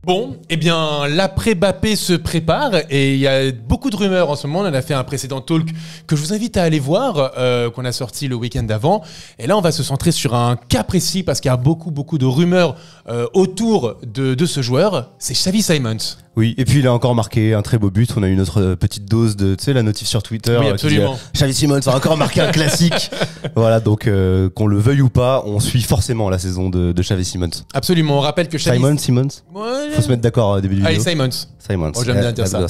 Bon, eh bien, l'après-Mbappé se prépare et il y a beaucoup de rumeurs en ce moment. On a fait un précédent talk que je vous invite à aller voir, qu'on a sorti le week-end d'avant. Et là, on va se centrer sur un cas précis parce qu'il y a beaucoup de rumeurs autour de ce joueur. C'est Xavi Simons. Oui, et puis il a encore marqué un très beau but. On a eu notre petite dose de, tu sais, la notif sur Twitter. Oui, absolument. Xavi Simons a encore marqué un classique. Voilà, donc qu'on le veuille ou pas, on suit forcément la saison de Xavi Simons. Absolument, on rappelle que Xavi... Simons Ouais. Faut se mettre d'accord au début du vidéo. Allez, Simons. Oh, j'aime bien dire ça.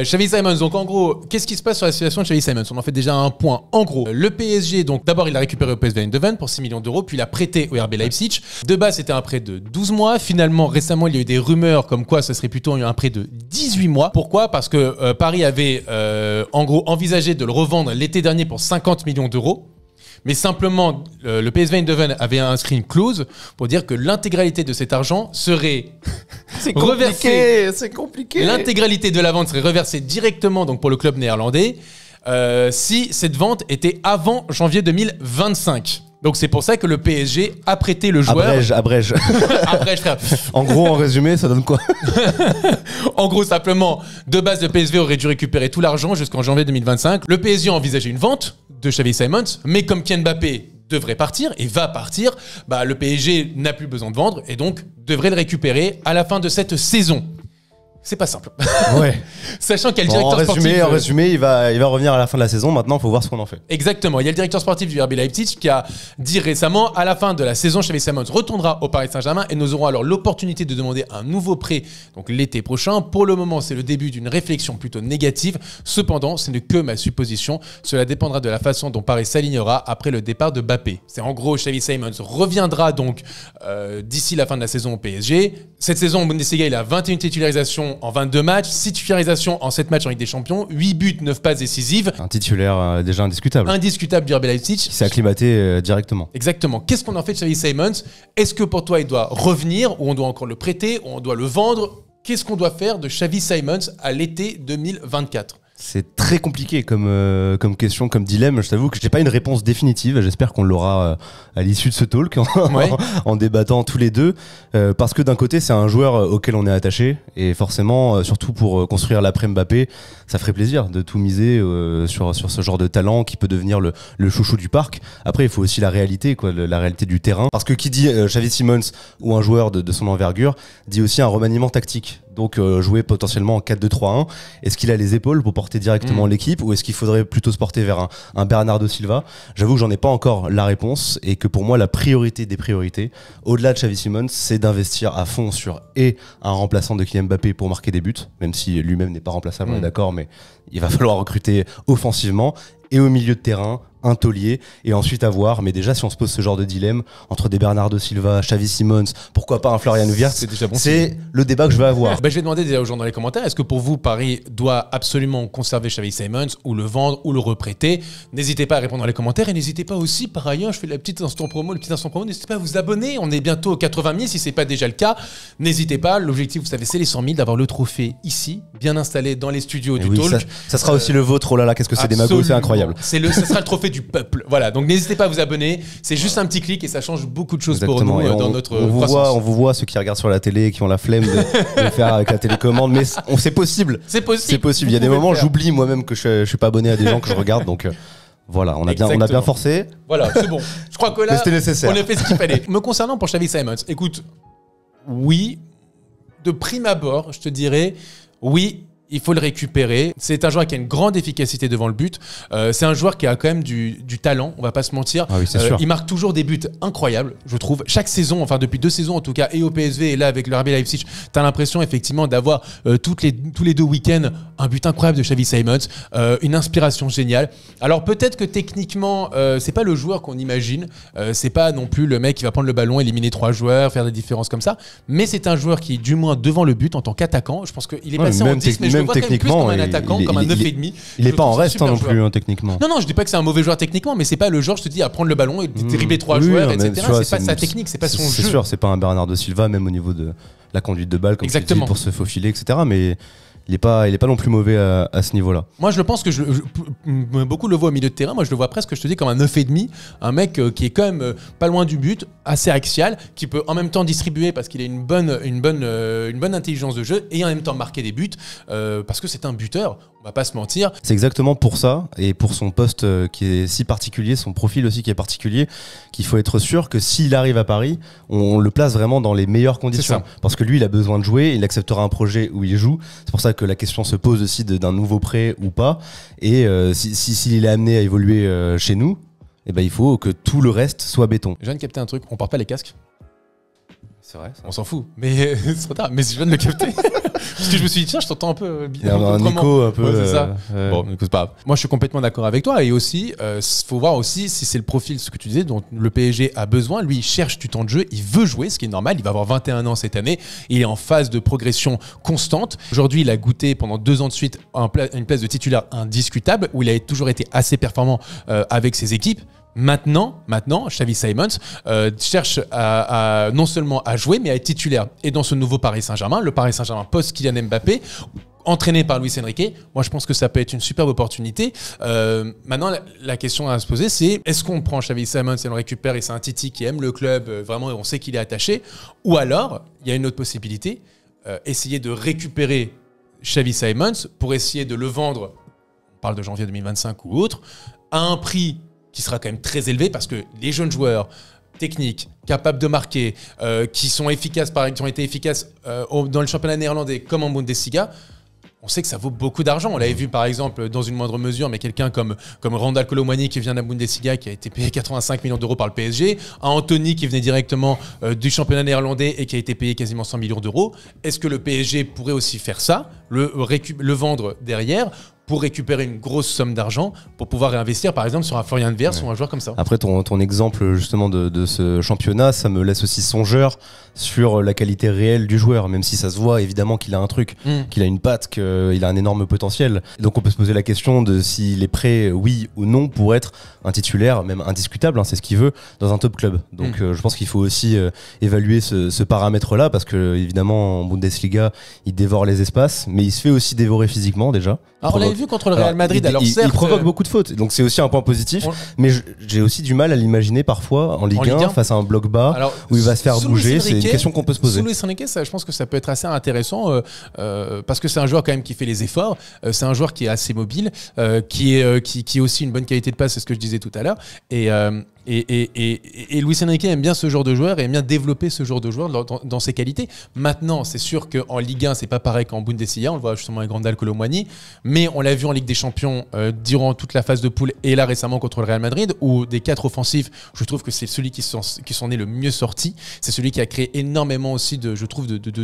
Xavi Simons, donc en gros, qu'est-ce qui se passe sur la situation de Xavi Simons? On en fait déjà un point. En gros, le PSG, donc d'abord il a récupéré au PSV Eindhoven pour 6 millions d'euros, puis il a prêté au RB Leipzig. De base, c'était un prêt de 12 mois. Finalement, récemment, il y a eu des rumeurs comme quoi ça serait plutôt un prêt de 18 mois. Pourquoi? Parce que Paris avait en gros envisagé de le revendre l'été dernier pour 50 millions d'euros. Mais simplement, le PSV Eindhoven avait inscrit une clause pour dire que l'intégralité de cet argent serait reversée. C'est compliqué. L'intégralité de la vente serait reversée directement donc pour le club néerlandais si cette vente était avant janvier 2025. Donc c'est pour ça que le PSG a prêté le joueur. Abrège. Abrège, frère. En gros, en résumé, ça donne quoi? En gros, simplement, de base, le PSV aurait dû récupérer tout l'argent jusqu'en janvier 2025. Le PSG a envisagé une vente de Xavi Simons, mais comme Kylian Mbappé devrait partir et va partir, bah, le PSG n'a plus besoin de vendre et donc devrait le récupérer à la fin de cette saison. C'est pas simple. Ouais. Sachant qu'il y a le directeur sportif... En résumé, il va revenir à la fin de la saison. Maintenant, il faut voir ce qu'on en fait. Exactement. Il y a le directeur sportif du RB Leipzig qui a dit récemment, à la fin de la saison, Xavi Simons retournera au Paris Saint-Germain et nous aurons alors l'opportunité de demander un nouveau prêt donc l'été prochain. Pour le moment, c'est le début d'une réflexion plutôt négative. Cependant, ce n'est que ma supposition. Cela dépendra de la façon dont Paris s'alignera après le départ de Mbappé. C'est en gros, Xavi Simons reviendra donc d'ici la fin de la saison au PSG. Cette saison, au Bundesliga, il a 21 titularisations en 22 matchs, 6 titularisations en 7 matchs en Ligue des Champions, 8 buts, 9 passes décisives. Un titulaire déjà indiscutable. Indiscutable du RB Leipzig. Qui s'est acclimaté directement. Exactement. Qu'est-ce qu'on en fait de Xavi Simons? Est-ce que pour toi, il doit revenir ou on doit encore le prêter ou on doit le vendre? Qu'est-ce qu'on doit faire de Xavi Simons à l'été 2024? C'est très compliqué comme question, comme dilemme. Je t'avoue que j'ai pas une réponse définitive. J'espère qu'on l'aura à l'issue de ce talk en débattant tous les deux. Parce que d'un côté, c'est un joueur auquel on est attaché. Et forcément, surtout pour construire l'après Mbappé, ça ferait plaisir de tout miser sur ce genre de talent qui peut devenir le chouchou du parc. Après, il faut aussi la réalité, la réalité du terrain. Parce que qui dit Xavi Simons ou un joueur de son envergure, dit aussi un remaniement tactique. Donc jouer potentiellement en 4-2-3-1. Est-ce qu'il a les épaules pour porter directement l'équipe ou est-ce qu'il faudrait plutôt se porter vers un Bernardo Silva? J'avoue que j'en ai pas encore la réponse et que pour moi la priorité des priorités, au-delà de Xavi Simons, c'est d'investir à fond sur un remplaçant de Kylian Mbappé pour marquer des buts, même si lui-même n'est pas remplaçable, on est d'accord, mais il va falloir recruter offensivement et au milieu de terrain un taulier et ensuite avoir, mais déjà si on se pose ce genre de dilemme entre des Bernardo Silva, Xavi Simons, pourquoi pas un Florian Wirtz, c'est le débat que je vais avoir. Je vais demander déjà aux gens dans les commentaires, est-ce que pour vous Paris doit absolument conserver Xavi Simons ou le vendre ou le reprêter? N'hésitez pas à répondre dans les commentaires et n'hésitez pas aussi, par ailleurs, je fais le petit instant promo, n'hésitez pas à vous abonner, on est bientôt aux 80 000 si c'est pas déjà le cas, n'hésitez pas, l'objectif vous savez c'est les 100 000, d'avoir le trophée ici, bien installé dans les studios du talk. Ça sera aussi le vôtre, oh là là, qu'est-ce que c'est des magos, c'est incroyable. Ça sera le trophée du peuple. Voilà, donc n'hésitez pas à vous abonner. C'est juste un petit clic et ça change beaucoup de choses pour nous dans notre croissance. On vous voit, ceux qui regardent sur la télé et qui ont la flemme de le faire avec la télécommande, mais c'est possible. C'est possible. Il y a des moments, j'oublie moi-même que je suis pas abonné à des gens que je regarde, donc voilà, on a bien forcé. Voilà, c'est bon. Je crois que là, c'était nécessaire. On a fait ce qu'il fallait. Me concernant pour Xavi Simons, écoute, oui, de prime abord, je te dirais, oui. Il faut le récupérer. C'est un joueur qui a une grande efficacité devant le but. C'est un joueur qui a quand même du talent, on va pas se mentir. Ah oui, c'est sûr. Il marque toujours des buts incroyables, je trouve. Chaque saison, enfin depuis 2 saisons en tout cas, et au PSV et là avec le RB Leipzig, tu as l'impression effectivement d'avoir tous les 2 week-ends un but incroyable de Xavi Simons, une inspiration géniale. Alors peut-être que techniquement, c'est pas le joueur qu'on imagine. C'est pas non plus le mec qui va prendre le ballon, éliminer 3 joueurs, faire des différences comme ça. Mais c'est un joueur qui, du moins devant le but en tant qu'attaquant, je pense qu'il est passé en 10, mais je le vois quand même plus comme un attaquant, comme un 9,5. Il est pas en reste non plus techniquement. Non, je dis pas que c'est un mauvais joueur techniquement, mais c'est pas le genre, je te dis, à prendre le ballon et dribbler 3 joueurs, etc. C'est pas sa technique, c'est pas son jeu. C'est sûr, c'est pas un Bernardo Silva, même au niveau de la conduite de balle, comme tu dis, pour se faufiler, etc. Mais il est pas non plus mauvais à ce niveau-là. Moi, je le pense que beaucoup le voient au milieu de terrain. Moi, je le vois presque, je te dis, comme un 9,5. Un mec qui est quand même pas loin du but, assez axial, qui peut en même temps distribuer parce qu'il a une bonne intelligence de jeu et en même temps marquer des buts parce que c'est un buteur. On va pas se mentir. C'est exactement pour ça et pour son poste qui est si particulier, son profil aussi qui est particulier, qu'il faut être sûr que s'il arrive à Paris, on le place vraiment dans les meilleures conditions. Parce que lui, il a besoin de jouer, il acceptera un projet où il joue. C'est pour ça que la question se pose aussi d'un nouveau prêt ou pas. Et s'il est amené à évoluer chez nous, eh ben, il faut que tout le reste soit béton. Je viens de capter un truc, on porte pas les casques. C'est vrai. On s'en fout, mais c'est trop tard. Mais je viens de le capter. Parce que je me suis dit, tiens, je t'entends un peu bien. Un écho un peu. Ouais, c'est ça. Bon, écoute, pas grave. Moi, je suis complètement d'accord avec toi. Et aussi, faut voir aussi si c'est le profil, ce que tu disais, dont le PSG a besoin. Lui, il cherche du temps de jeu, il veut jouer, ce qui est normal. Il va avoir 21 ans cette année. Il est en phase de progression constante. Aujourd'hui, il a goûté pendant 2 ans de suite une place de titulaire indiscutable, où il a toujours été assez performant avec ses équipes. Maintenant, Xavi Simons cherche non seulement à jouer, mais à être titulaire. Et dans ce nouveau Paris Saint-Germain, le Paris Saint-Germain post-Kylian Mbappé, entraîné par Luis Enrique, moi je pense que ça peut être une superbe opportunité. Maintenant, la question à se poser, c'est est-ce qu'on prend Xavi Simons et on le récupère et c'est un Titi qui aime le club, vraiment, on sait qu'il est attaché, ou alors, il y a une autre possibilité, essayer de récupérer Xavi Simons pour essayer de le vendre, on parle de janvier 2025 ou autre, à un prix qui sera quand même très élevé parce que les jeunes joueurs techniques, capables de marquer, qui sont efficaces, qui ont été efficaces dans le championnat néerlandais comme en Bundesliga, on sait que ça vaut beaucoup d'argent. On l'avait vu par exemple dans une moindre mesure, mais quelqu'un comme Randal Kolo Muani qui vient de la Bundesliga, qui a été payé 85 millions d'euros par le PSG, à Anthony qui venait directement du championnat néerlandais et qui a été payé quasiment 100 millions d'euros. Est-ce que le PSG pourrait aussi faire ça, le vendre derrière pour récupérer une grosse somme d'argent pour pouvoir réinvestir par exemple sur un Florian Wirtz ou un joueur comme ça? Après ton exemple justement de ce championnat, ça me laisse aussi songeur sur la qualité réelle du joueur, même si ça se voit évidemment qu'il a un truc, qu'il a une patte, qu'il a un énorme potentiel. Donc on peut se poser la question de s'il est prêt, oui ou non, pour être un titulaire, même indiscutable, c'est ce qu'il veut, dans un top club. Donc je pense qu'il faut aussi évaluer ce paramètre-là, parce que évidemment en Bundesliga, il dévore les espaces, mais il se fait aussi dévorer physiquement déjà. Alors on l'avait vu contre le Real Madrid, il provoque beaucoup de fautes, donc c'est aussi un point positif, mais j'ai aussi du mal à l'imaginer parfois en Ligue 1 face à un bloc bas où il va se faire bouger. C'est une question qu'on peut se poser. Sous Luis Enrique, je pense que ça peut être assez intéressant parce que c'est un joueur quand même qui fait les efforts, c'est un joueur qui est assez mobile, qui a aussi une bonne qualité de passe, c'est ce que je disais tout à l'heure, et Luis Enrique aime bien ce genre de joueur et aime bien développer ce genre de joueur dans ses qualités. Maintenant, c'est sûr qu'en Ligue 1, c'est pas pareil qu'en Bundesliga, on le voit justement avec Randal Kolo Muani, mais on l'a vu en Ligue des Champions durant toute la phase de poule et là récemment contre le Real Madrid, où des 4 offensifs, je trouve que c'est celui qui s'en est le mieux sorti. C'est celui qui a créé énormément aussi de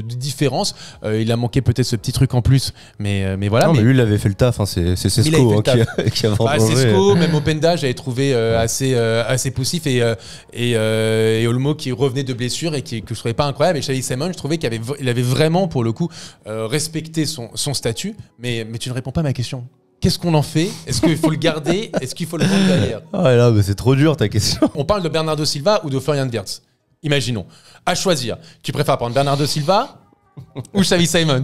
différences. Il a manqué peut-être ce petit truc en plus, mais voilà. Non, mais lui, il avait fait le taf. C'est Sesco qui a vraiment Sesco, même Openda, j'avais trouvé assez poussif et Olmo qui revenait de blessure et que je trouvais pas incroyable. Et Xavi Simons, je trouvais qu'il avait vraiment pour le coup respecté son statut. Mais tu ne réponds pas à ma question. Qu'est-ce qu'on en fait? Est-ce qu'il faut le garder? Est-ce qu'il faut le vendre derrière? Ah là, mais c'est trop dur ta question. On parle de Bernardo Silva ou de Florian Wirtz. Imaginons. À choisir. Tu préfères prendre Bernardo Silva ou Xavi Simons?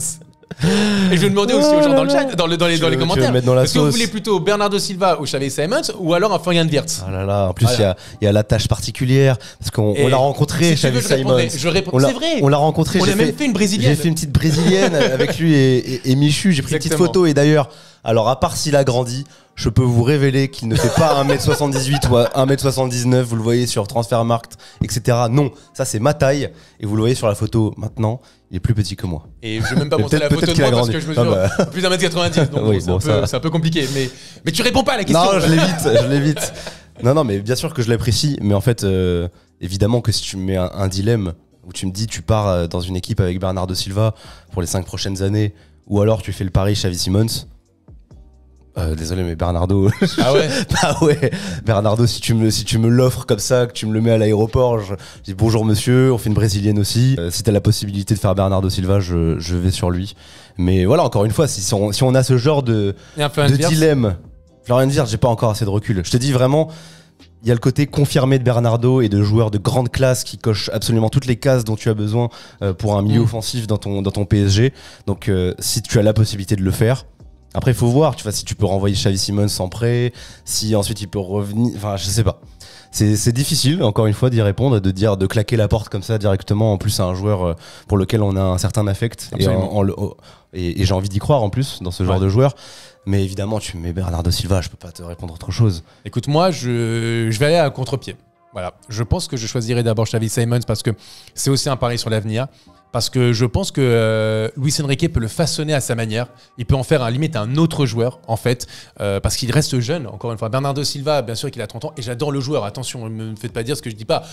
Et je vais demander aussi aux gens dans le chat, dans les commentaires. Est-ce que vous voulez plutôt Bernardo Silva ou Xavi Simons ou alors un Florian Wirtz? Ah là là, en plus il y a la tâche particulière parce qu'on l'a rencontré, Xavi Simons. C'est vrai. On l'a rencontré. On a même fait une brésilienne. J'ai fait une petite brésilienne avec lui et Michu. J'ai pris une petite photo et d'ailleurs, alors à part s'il a grandi, je peux vous révéler qu'il ne fait pas 1m78 ou 1m79, vous le voyez sur Transfermarkt, etc. Non, ça c'est ma taille, et vous le voyez sur la photo maintenant, il est plus petit que moi. Et je vais même pas montrer la photo de moi parce que je mesure plus d'1m90, donc oui, c'est un peu compliqué. Mais tu réponds pas à la question. Non, je l'évite. Non, mais bien sûr que je l'apprécie, mais en fait, évidemment que si tu me mets un dilemme, où tu me dis tu pars dans une équipe avec Bernardo Silva pour les 5 prochaines années, ou alors tu fais le pari Xavi Simons. Désolé mais Bernardo. Ah ouais. Bah ouais. Bernardo, si tu me l'offres comme ça, que tu me le mets à l'aéroport, je dis bonjour monsieur, on fait une brésilienne aussi. Si t'as la possibilité de faire Bernardo Silva, je vais sur lui. Mais voilà, encore une fois, si on a ce genre de dilemme, Florian Wirtz, j'ai pas encore assez de recul. Je te dis vraiment, il y a le côté confirmé de Bernardo et de joueurs de grande classe qui cochent absolument toutes les cases dont tu as besoin pour un milieu offensif dans ton PSG. Donc si tu as la possibilité de le faire, après il faut voir, tu vois, si tu peux renvoyer Xavi Simons en prêt, si ensuite il peut revenir, enfin je sais pas. C'est difficile, encore une fois, d'y répondre, de claquer la porte comme ça directement. En plus, à un joueur pour lequel on a un certain affect. Et j'ai envie d'y croire en plus, dans ce genre de joueur. Mais évidemment, tu mets Bernardo Silva, je peux pas te répondre autre chose. Écoute, moi, je vais aller à contre-pied. Voilà. Je pense que je choisirais d'abord Xavi Simons parce que c'est aussi un pari sur l'avenir. Parce que je pense que Luis Enrique peut le façonner à sa manière. Il peut en faire limite un autre joueur, en fait, parce qu'il reste jeune. Encore une fois, Bernardo Silva, bien sûr qu'il a 30 ans, et j'adore le joueur. Attention, ne me faites pas dire ce que je dis pas.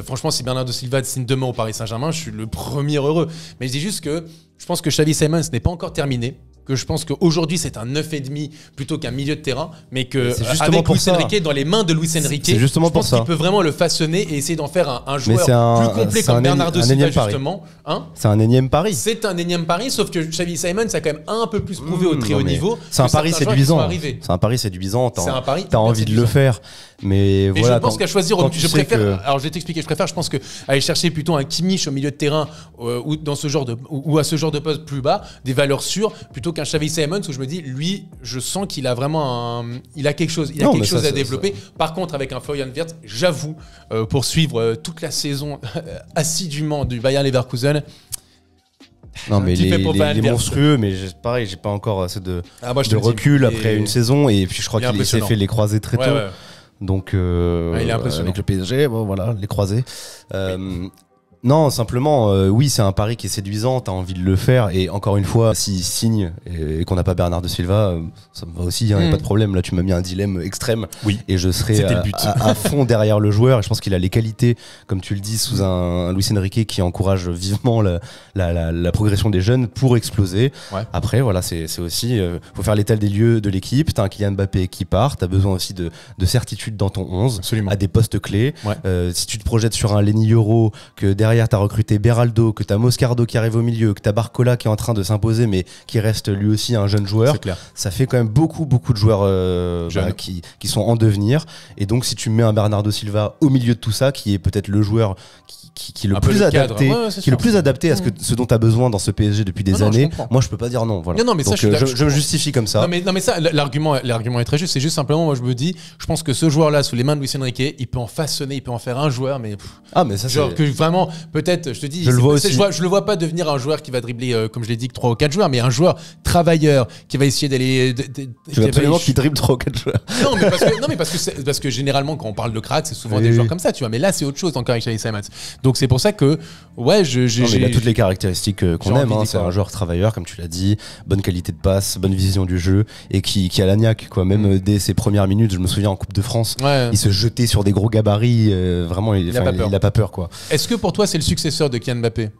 Franchement, si Bernardo Silva signe demain au Paris Saint-Germain, je suis le premier heureux. Mais je dis juste que je pense que Xavi Simons n'est pas encore terminé. Que je pense qu'aujourd'hui c'est un 9,5 plutôt qu'un milieu de terrain, mais que avec Luis Enrique, dans les mains de Luis Enrique, je pense qu'il peut vraiment le façonner et essayer d'en faire un joueur plus complet comme Bernardo Silva justement. C'est un énième pari. C'est un énième pari, sauf que Xavi Simons a quand même un peu plus prouvé au très haut niveau. C'est un pari séduisant. C'est un pari séduisant. T'as envie de le faire. Mais voilà, je pense qu'à choisir, je préfère. Alors je vais t'expliquer. Je pense que aller chercher plutôt un Kimmich au milieu de terrain ou dans ce genre ou à ce genre de poste plus bas, des valeurs sûres, plutôt qu'un Xavi Simons où je me dis, lui, je sens qu'il a vraiment il a quelque chose, à développer. Par contre, avec un Florian Wirtz, j'avoue, pour suivre toute la saison assidûment du Bayer Leverkusen. Non mais les monstrueux, mais pareil, j'ai pas encore assez de recul après une saison et puis je crois qu'il s'est fait les croisés très tôt. Ouais. Donc il est impressionnant. Avec le PSG, bon, voilà, les croisés. Non, simplement, oui, c'est un pari qui est séduisant, t'as envie de le faire, et encore une fois, s'il signe et qu'on n'a pas Bernardo Silva, ça me va aussi, y a pas de problème. Là, tu m'as mis un dilemme extrême, et je serai à fond derrière le joueur, et je pense qu'il a les qualités, comme tu le dis, sous un Luis Enrique qui encourage vivement la progression des jeunes pour exploser. Ouais. Après, voilà, c'est aussi, faut faire l'état des lieux de l'équipe, t'as un Kylian Mbappé qui part, t'as besoin aussi de certitude dans ton 11, absolument, à des postes clés. Ouais. Si tu te projettes sur un Lenny Yoro, que derrière t'as recruté Beraldo, que t'as Moscardo qui arrive au milieu, que t'as Barcola qui est en train de s'imposer mais qui reste lui aussi un jeune joueur, ça fait quand même beaucoup de joueurs qui sont en devenir, et donc si tu mets un Bernardo Silva au milieu de tout ça, qui est peut-être le joueur qui est le plus adapté, qui est le plus adapté à ce dont tu as besoin dans ce PSG depuis des années. Moi je peux pas dire non, voilà. Non, mais donc, ça, je me justifie comme ça. Non mais ça, l'argument est très juste. C'est juste simplement, moi je me dis, je pense que ce joueur là sous les mains de Luis Enrique, il peut en façonner, il peut en faire un joueur, mais mais ça, genre que vraiment, peut-être, je te dis, je le vois pas devenir un joueur qui va dribbler comme je l'ai dit 3 ou 4 joueurs, mais un joueur travailleur qui va essayer d'aller. Tu veux absolument qu'il dribble 3 ou 4 joueurs. Non mais parce que généralement quand on parle de crack, c'est souvent des joueurs comme ça, tu vois. Mais là c'est autre chose encore avec Xavi Simons. Donc c'est pour ça que il a toutes les caractéristiques qu'on aime, c'est un joueur travailleur comme tu l'as dit, bonne qualité de passe, bonne vision du jeu, et qui a la niaque quoi. Même dès ses premières minutes, je me souviens en Coupe de France, il se jetait sur des gros gabarits, vraiment il a pas peur quoi. Est-ce que pour toi c'est le successeur de Kylian Mbappé?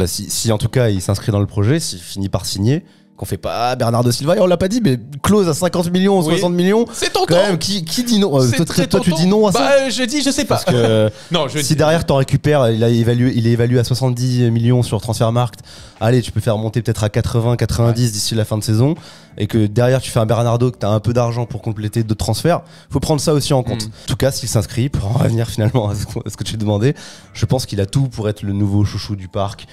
Si en tout cas il s'inscrit dans le projet, s'il finit par signer, qu'on fait pas Bernardo Silva, et on l'a pas dit, mais clause à 50 millions ou 60 millions. C'est ton quand même, qui dit non? Toi tu dis non à ça? Je dis, je sais pas. Parce que si derrière t'en récupères, il est évalué à 70 millions sur Transfermarkt. Allez, tu peux faire monter peut-être à 80, 90 d'ici la fin de saison, et que derrière tu fais un Bernardo, que t'as un peu d'argent pour compléter d'autres transferts. Faut prendre ça aussi en compte. En tout cas, s'il s'inscrit, pour en revenir finalement à ce que tu demandais, je pense qu'il a tout pour être le nouveau chouchou du parc,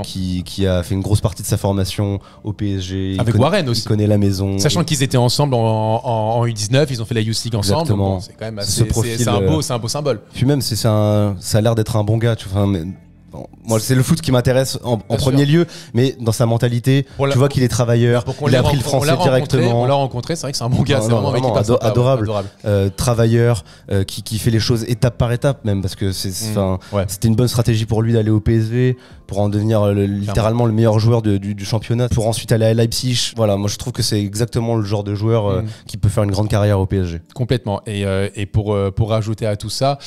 qui a fait une grosse partie de sa formation au PSG. Avec Warren aussi. Il connaît la maison. Sachant qu'ils étaient ensemble en U19, ils ont fait la Youth League ensemble. Exactement. C'est quand même assez, c'est un beau symbole. Puis même, ça a l'air d'être un bon gars. Tu vois, bon, moi c'est le foot qui m'intéresse en premier lieu, mais dans sa mentalité, tu vois qu'il est travailleur, il a appris le français directement. On l'a rencontré, c'est vrai que c'est un bon gars, c'est vraiment adorable. Travailleur, qui fait les choses étape par étape même, parce que c'était une bonne stratégie pour lui d'aller au PSV, pour en devenir littéralement le meilleur joueur du championnat, pour ensuite aller à Leipzig. Voilà, moi je trouve que c'est exactement le genre de joueur qui peut faire une grande carrière au PSG. Complètement. Et pour rajouter à tout ça,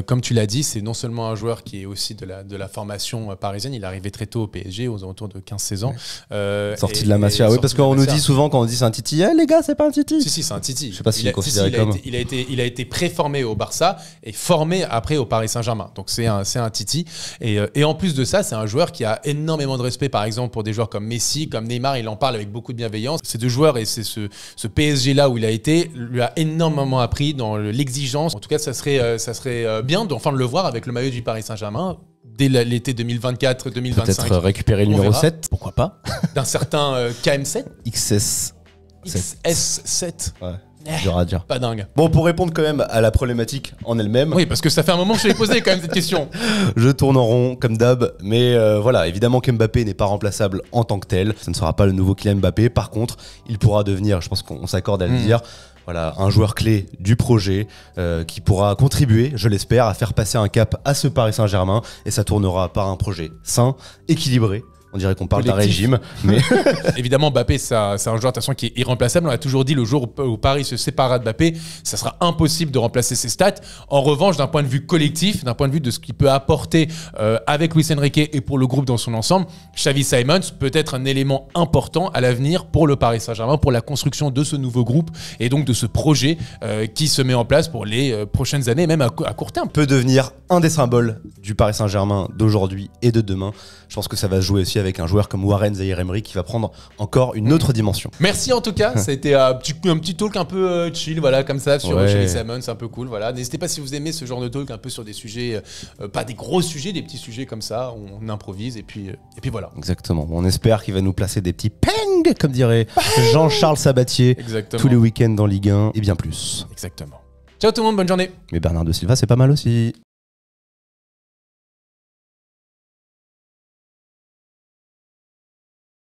comme tu l'as dit, c'est non seulement un joueur qui est aussi de la la formation parisienne. Il est arrivé très tôt au PSG, aux alentours de 15-16 ans. Sorti de la Masia, oui, parce qu'on nous dit souvent, quand on dit c'est un Titi, les gars, c'est pas un Titi. Si, c'est un Titi. Je sais pas s'il est considéré comme. Il a été préformé au Barça et formé après au Paris Saint-Germain. Donc c'est un Titi. Et en plus de ça, c'est un joueur qui a énormément de respect, par exemple, pour des joueurs comme Messi, comme Neymar. Il en parle avec beaucoup de bienveillance. Ces deux joueurs et c'est ce PSG-là où il a été, lui a énormément appris dans l'exigence. En tout cas, ça serait bien de le voir avec le maillot du Paris Saint-Germain dès l'été 2024-2025. Peut-être récupérer le numéro 7, pourquoi pas. D'un certain KM7 XS7. Ouais. Dur à dire. Pas dingue. Bon, pour répondre quand même à la problématique en elle-même. Oui, parce que ça fait un moment que je t'ai posé quand même cette question. Je tourne en rond comme d'hab, mais voilà, évidemment qu'Mbappé n'est pas remplaçable en tant que tel. Ça ne sera pas le nouveau Kylian Mbappé. Par contre, il pourra devenir, je pense qu'on s'accorde à le dire, voilà, un joueur clé du projet qui pourra contribuer, je l'espère, à faire passer un cap à ce Paris Saint-Germain, et ça tournera par un projet sain, équilibré. On dirait qu'on parle d'un régime, mais évidemment Mbappé c'est un joueur de toute façon qui est irremplaçable. On a toujours dit le jour où Paris se séparera de Mbappé, ça sera impossible de remplacer ses stats. En revanche, d'un point de vue collectif, d'un point de vue de ce qu'il peut apporter avec Luis Enrique et pour le groupe dans son ensemble, Xavi Simons peut être un élément important à l'avenir pour le Paris Saint-Germain, pour la construction de ce nouveau groupe et donc de ce projet qui se met en place pour les prochaines années, même à court terme. Peut devenir un des symboles du Paris Saint-Germain d'aujourd'hui et de demain. Je pense que ça va se jouer aussi avec un joueur comme Warren Zaïre-Emery qui va prendre encore une autre dimension. Merci en tout cas, ça a été un petit talk un peu chill, voilà, comme ça, sur Xavi Simons, c'est un peu cool, voilà. N'hésitez pas si vous aimez ce genre de talk un peu sur des sujets, pas des gros sujets, des petits sujets comme ça, on improvise et puis voilà. Exactement, on espère qu'il va nous placer des petits peng, comme dirait Jean-Charles Sabatier. Exactement. Tous les week-ends dans Ligue 1 et bien plus. Exactement. Ciao tout le monde, bonne journée. Mais Bernardo Silva, c'est pas mal aussi.